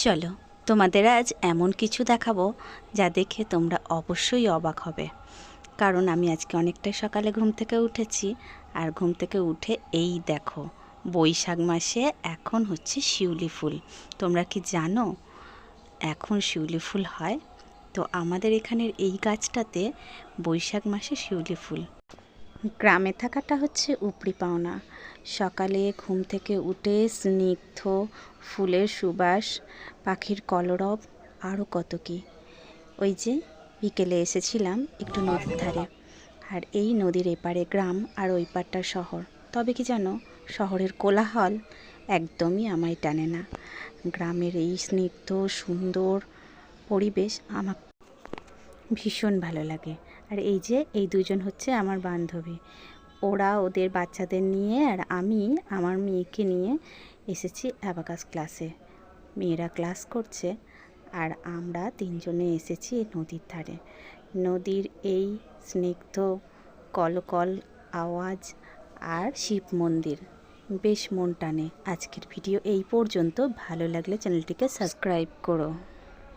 চলো তোমাদের আজ এমন কিছু দেখাবো যা দেখে তোমরা অবশ্যই অবাক হবে। কারণ আমি আজকে অনেকটাই সকালে ঘুম থেকে উঠেছি, আর ঘুম থেকে উঠে এই দেখো, বৈশাখ মাসে এখন হচ্ছে শিউলি ফুল। তোমরা কি জানো এখন শিউলি ফুল হয়? তো আমাদের এখানের এই গাছটাতে বৈশাখ মাসে শিউলি ফুল। গ্রামে থাকাটা হচ্ছে উপরি পাওনা। সকালে ঘুম থেকে উঠে স্নিগ্ধ ফুলের সুবাস, পাখির কলরব, আরও কত কী। ওই যে বিকেলে এসেছিলাম একটু নদীর ধারে, আর এই নদীর এপারে গ্রাম আর ওই পারটা শহর। তবে কি জানো, শহরের কোলাহল একদমই আমায় টানে না। গ্রামের এই স্নিগ্ধ সুন্দর পরিবেশ আমার ভীষণ ভালো লাগে। আর এই যে এই দুজন হচ্ছে আমার বান্ধবী, ওরা ওদের বাচ্চাদের নিয়ে আর আমি আমার মেয়েকে নিয়ে এসেছি অ্যাবাকাস ক্লাসে। মেয়েরা ক্লাস করছে আর আমরা তিনজনে এসেছি নদীর ধারে। নদীর এই স্নিগ্ধ কলকল আওয়াজ আর শিব মন্দির বেশ মন টানে। আজকের ভিডিও এই পর্যন্ত। ভালো লাগলে চ্যানেলটিকে সাবস্ক্রাইব করো।